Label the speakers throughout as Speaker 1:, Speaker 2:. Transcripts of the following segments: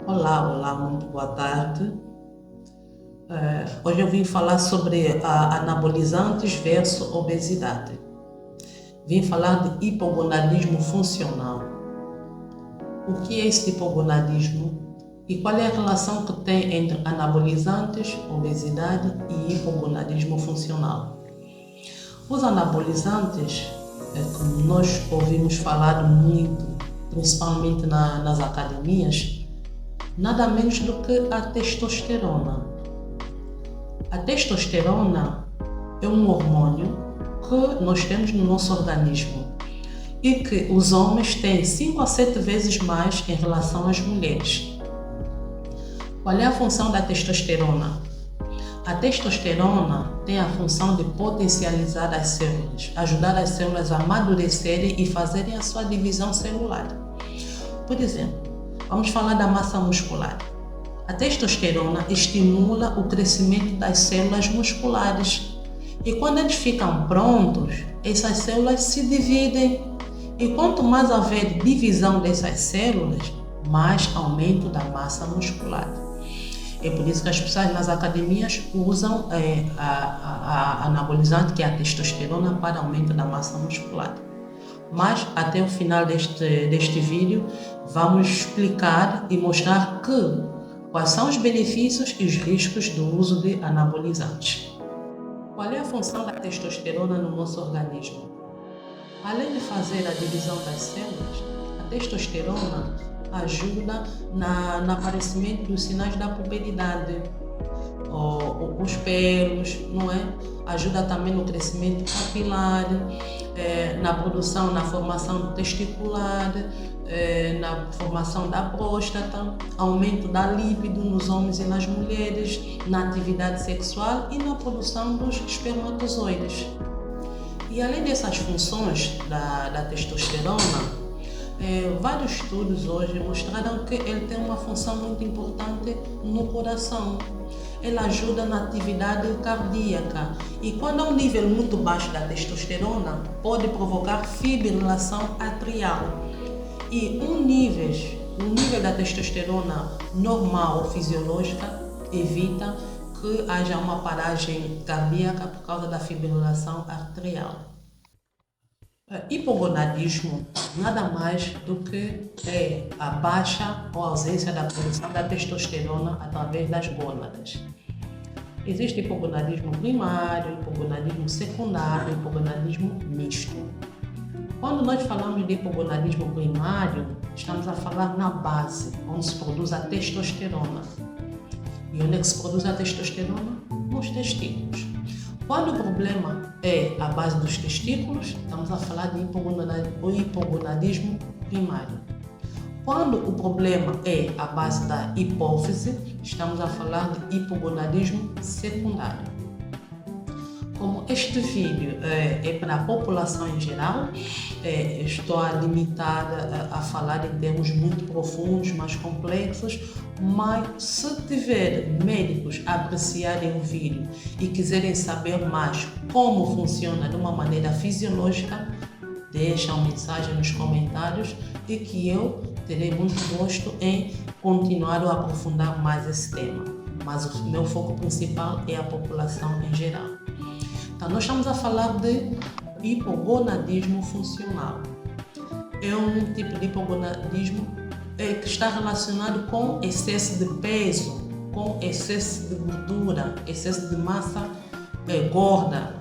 Speaker 1: Olá, muito boa tarde. Hoje eu vim falar sobre anabolizantes versus obesidade. Vim falar de hipogonadismo funcional. O que é esse hipogonadismo e qual é a relação que tem entre anabolizantes, obesidade e hipogonadismo funcional? Os anabolizantes, como nós ouvimos falar muito, principalmente nas academias, nada menos do que a testosterona. A testosterona é um hormônio que nós temos no nosso organismo e que os homens têm 5 a 7 vezes mais em relação às mulheres. Qual é a função da testosterona? A testosterona tem a função de potencializar as células, ajudar as células a amadurecerem e fazerem a sua divisão celular. Por exemplo, vamos falar da massa muscular. A testosterona estimula o crescimento das células musculares e quando eles ficam prontos, essas células se dividem e quanto mais haver divisão dessas células, mais aumento da massa muscular. É por isso que as pessoas nas academias usam a anabolizante, que é a testosterona, para aumento da massa muscular. Mas até o final deste vídeo vamos explicar e mostrar quais são os benefícios e os riscos do uso de anabolizantes. Qual é a função da testosterona no nosso organismo? Além de fazer a divisão das células, a testosterona ajuda no aparecimento dos sinais da puberidade, os pelos, não é? Ajuda também no crescimento capilar, na produção, na formação testicular, na formação da próstata, aumento da libido nos homens e nas mulheres, na atividade sexual e na produção dos espermatozoides. E além dessas funções da testosterona, vários estudos hoje mostraram que ele tem uma função muito importante no coração. Ele ajuda na atividade cardíaca e quando há um nível muito baixo da testosterona, pode provocar fibrilação atrial. E um nível da testosterona normal ou fisiológica evita que haja uma paragem cardíaca por causa da fibrilação atrial. Hipogonadismo nada mais do que a baixa ou ausência da produção da testosterona através das gônadas. Existe hipogonadismo primário, hipogonadismo secundário, hipogonadismo misto. Quando nós falamos de hipogonadismo primário, estamos a falar na base, onde se produz a testosterona. E onde é que se produz a testosterona? Nos testículos. Quando o problema é a base dos testículos, estamos a falar de hipogonadismo primário. Quando o problema é a base da hipófise, estamos a falar de hipogonadismo secundário. Como este vídeo é para a população em geral, estou a limitar a falar em termos muito profundos, mais complexos, mas se tiver médicos a apreciarem o vídeo e quiserem saber mais como funciona de uma maneira fisiológica, deixam mensagem nos comentários e que eu terei muito gosto em continuar a aprofundar mais esse tema. Mas o meu foco principal é a população em geral. Então, nós estamos a falar de hipogonadismo funcional. É um tipo de hipogonadismo que está relacionado com excesso de peso, com excesso de gordura, excesso de massa gorda.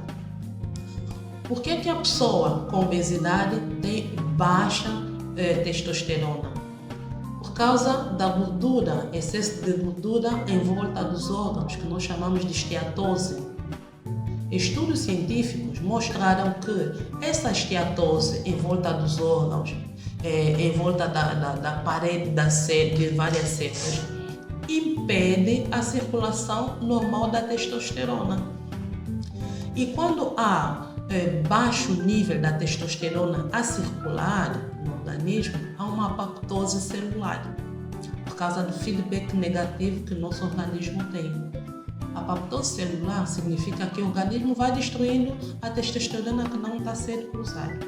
Speaker 1: Por que a pessoa com obesidade tem baixa testosterona? Por causa da gordura, excesso de gordura em volta dos órgãos, que nós chamamos de esteatose. Estudos científicos mostraram que essa esteatose em volta dos órgãos, em volta da parede de várias células, impede a circulação normal da testosterona. E quando há baixo nível da testosterona a circular no organismo, há uma apoptose celular, por causa do feedback negativo que o nosso organismo tem. A apoptose celular significa que o organismo vai destruindo a testosterona que não está sendo usada.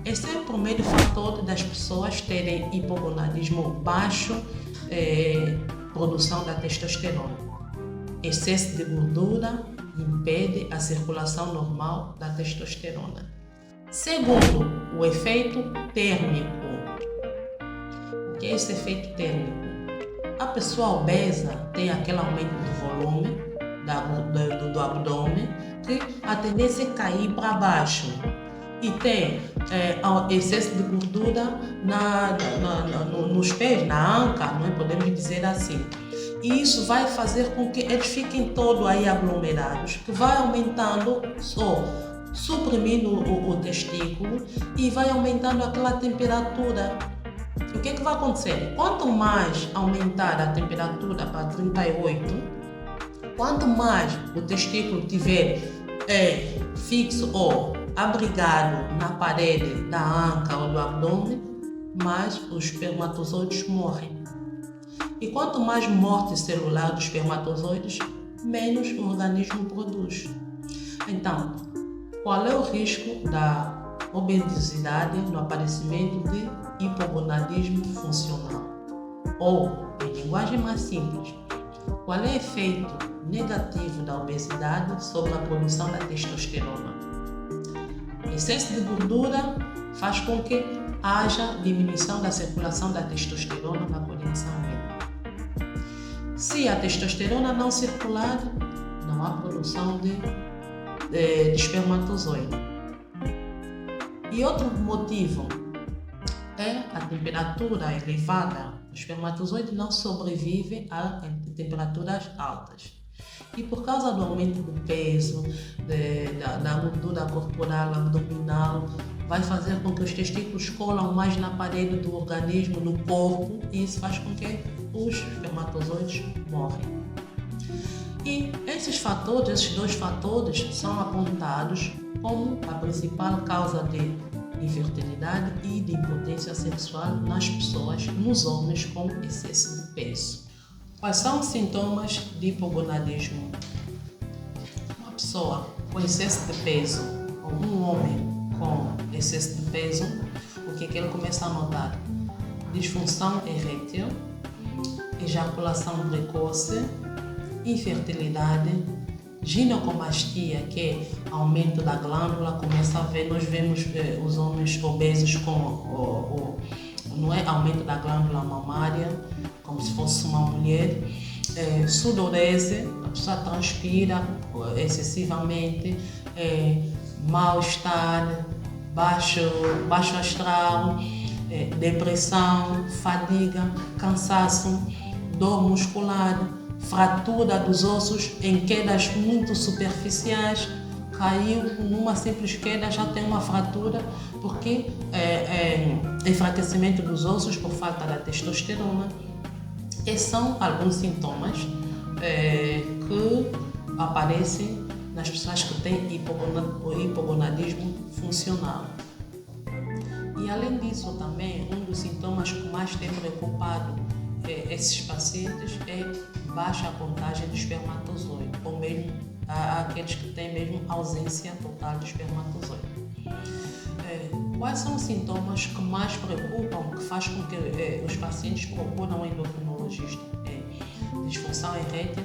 Speaker 1: Esse é o primeiro fator das pessoas terem hipogonadismo baixo produção da testosterona. Excesso de gordura impede a circulação normal da testosterona. Segundo, o efeito térmico. O que é esse efeito térmico? A pessoa obesa tem aquele aumento do volume do abdômen, que a tendência é cair para baixo. E tem excesso de gordura nos pés, na anca, não é? Podemos dizer assim. E isso vai fazer com que eles fiquem todos aí aglomerados, que vai aumentando, suprimindo o testículo e vai aumentando aquela temperatura. O que é que vai acontecer? Quanto mais aumentar a temperatura para 38, quanto mais o testículo tiver fixo ou abrigado na parede da anca ou do abdômen, mais os espermatozoides morrem. E quanto mais morte celular dos espermatozoides, menos o organismo produz. Então, qual é o risco da obesidade no aparecimento de hipogonadismo funcional? Ou, em linguagem mais simples, qual é o efeito negativo da obesidade sobre a produção da testosterona? Excesso de gordura faz com que haja diminuição da circulação da testosterona na corrente sanguínea. Se a testosterona não circular, não há produção de espermatozoide. E outro motivo é a temperatura elevada. O espermatozoide não sobrevive a temperaturas altas. E por causa do aumento do peso, da gordura corporal abdominal, vai fazer com que os testículos colam mais na parede do organismo, no corpo, e isso faz com que os espermatozoides morrem. E esses dois fatores, são apontados como a principal causa de infertilidade e de impotência sexual nas pessoas, nos homens com excesso de peso. Quais são os sintomas de hipogonadismo? Uma pessoa com excesso de peso, ou um homem com excesso de peso, o que é que ele começa a notar? Disfunção erétil, ejaculação precoce, infertilidade, ginecomastia, que é aumento da glândula. Começa a ver, nós vemos os homens obesos com não é aumento da glândula mamária, como se fosse uma mulher, sudorese, a pessoa transpira excessivamente, mal-estar, baixo astral, depressão, fadiga, cansaço, dor muscular, fratura dos ossos em quedas muito superficiais. Caiu numa simples queda, já tem uma fratura, porque enfraquecimento dos ossos por falta da testosterona. Esses são alguns sintomas que aparecem nas pessoas que têm hipogonadismo funcional. E além disso também, um dos sintomas que mais tem preocupado esses pacientes é baixa contagem de espermatozoide, ou mesmo aqueles que têm mesmo ausência total de espermatozoide. Quais são os sintomas que mais preocupam, que faz com que os pacientes procuram um endocrinologista? Disfunção erétil,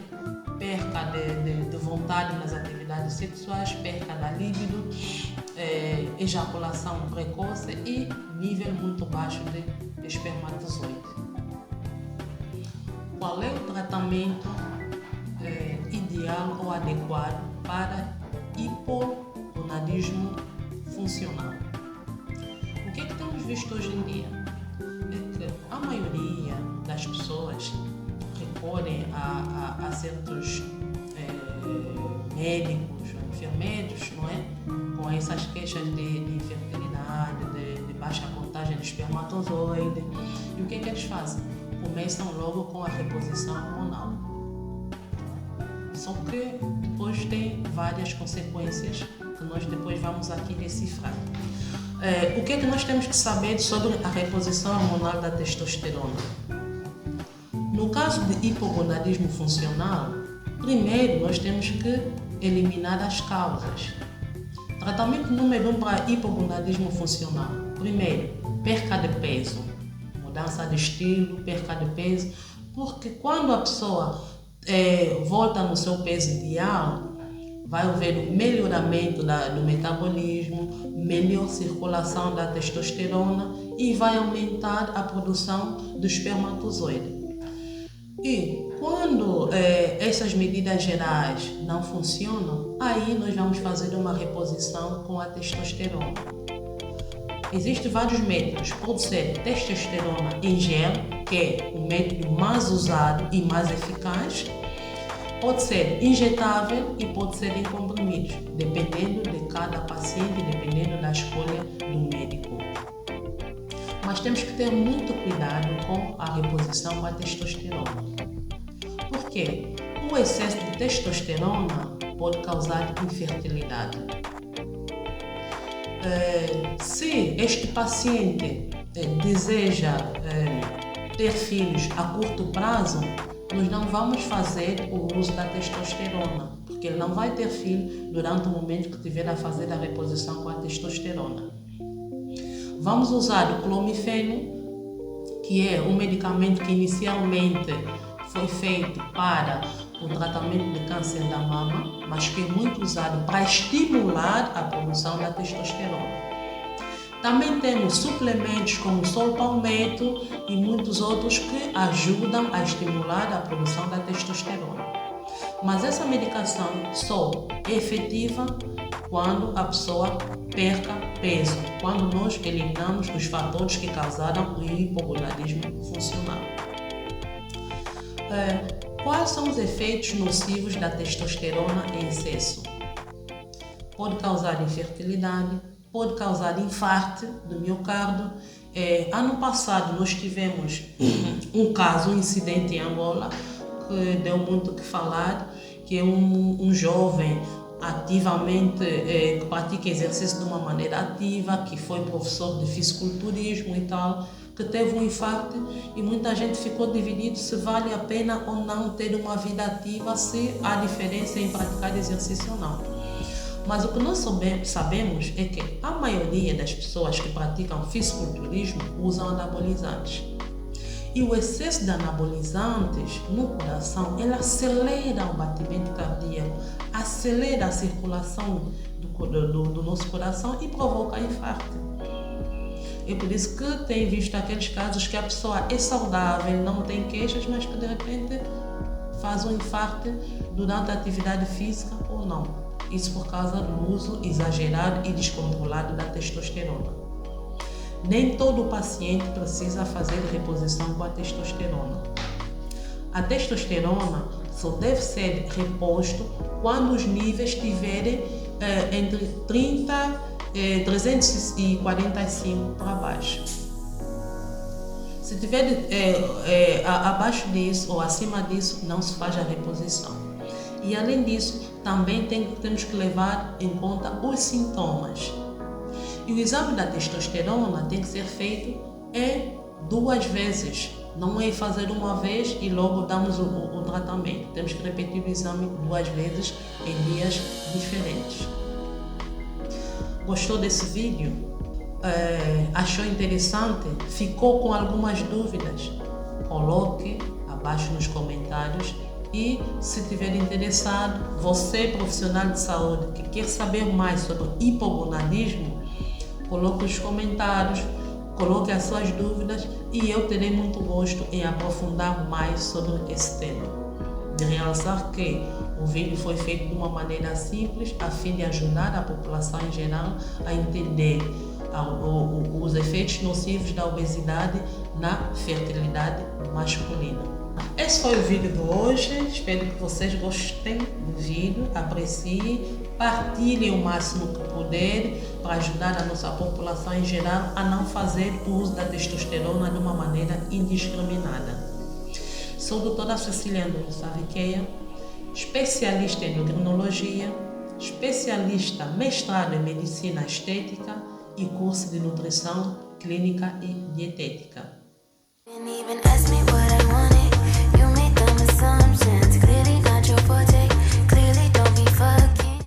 Speaker 1: perca de vontade nas atividades sexuais, perca da libido, ejaculação precoce e nível muito baixo de espermatozoide. Qual é o tratamento ideal ou adequado para hipogonadismo funcional? O que temos visto hoje em dia é que a maioria das pessoas recorrem a certos médicos, enfermeiros, não é? Com essas queixas de infertilidade, de baixa contagem de espermatozoide. E o que eles fazem? Começam logo com a reposição hormonal. Só que depois tem várias consequências que nós depois vamos aqui decifrar. O que nós temos que saber sobre a reposição hormonal da testosterona? No caso de hipogonadismo funcional, primeiro nós temos que eliminar as causas. Tratamento número 1 para hipogonadismo funcional. Primeiro, perca de peso. Mudança de estilo, perca de peso. Porque quando a pessoa volta no seu peso ideal, vai haver um melhoramento do metabolismo, melhor circulação da testosterona e vai aumentar a produção do espermatozoide. E quando essas medidas gerais não funcionam, aí nós vamos fazer uma reposição com a testosterona. Existem vários métodos, pode ser testosterona em gel, que é o método mais usado e mais eficaz, pode ser injetável e pode ser em comprimidos, dependendo de cada paciente, dependendo da escolha do médico. Mas temos que ter muito cuidado com a reposição com a testosterona. Por quê? O excesso de testosterona pode causar infertilidade. Se este paciente deseja ter filhos a curto prazo, nós não vamos fazer o uso da testosterona, porque ele não vai ter filho durante o momento que tiver a fazer a reposição com a testosterona. Vamos usar o clomifeno, que é um medicamento que inicialmente foi feito para o tratamento de câncer da mama, mas que é muito usado para estimular a produção da testosterona. Também temos suplementos como o sol-palmeto e muitos outros que ajudam a estimular a produção da testosterona. Mas essa medicação só é efetiva quando a pessoa perca peso, quando nós eliminamos os fatores que causaram o hipogonadismo funcional. Quais são os efeitos nocivos da testosterona em excesso? Pode causar infertilidade, pode causar infarto do miocárdio. Ano passado nós tivemos um caso, um incidente em Angola, que deu muito o que falar, que é um jovem ativamente, que pratica exercício de uma maneira ativa, que foi professor de fisiculturismo e tal, que teve um infarto e muita gente ficou dividida se vale a pena ou não ter uma vida ativa, se há diferença em praticar exercício ou não. Mas o que nós sabemos é que a maioria das pessoas que praticam fisiculturismo usam anabolizantes. E o excesso de anabolizantes no coração, ele acelera o batimento cardíaco, acelera a circulação do nosso coração e provoca infarto. É por isso que tem visto aqueles casos que a pessoa é saudável, não tem queixas, mas que de repente faz um infarto durante a atividade física ou não. Isso por causa do uso exagerado e descontrolado da testosterona. Nem todo paciente precisa fazer reposição com a testosterona. A testosterona só deve ser reposto quando os níveis estiverem entre 345 para baixo. Se estiver abaixo disso ou acima disso, não se faz a reposição. E além disso, também temos que levar em conta os sintomas. E o exame da testosterona tem que ser feito 2 vezes. Não é fazer uma vez e logo damos o tratamento. Temos que repetir o exame 2 vezes em dias diferentes. Gostou desse vídeo? Achou interessante? Ficou com algumas dúvidas? Coloque abaixo nos comentários. E se estiver interessado, você profissional de saúde que quer saber mais sobre hipogonadismo, coloque os comentários, coloque as suas dúvidas e eu terei muito gosto em aprofundar mais sobre esse tema. De realçar que o vídeo foi feito de uma maneira simples, a fim de ajudar a população em geral a entender os efeitos nocivos da obesidade na fertilidade masculina. Esse foi o vídeo de hoje, espero que vocês gostem do vídeo, apreciem, partilhem o máximo que puderem para ajudar a nossa população em geral a não fazer uso da testosterona de uma maneira indiscriminada. Sou a doutora Cecília Andunes Saviqueia, especialista em endocrinologia, especialista mestrado em medicina estética e curso de nutrição clínica e dietética.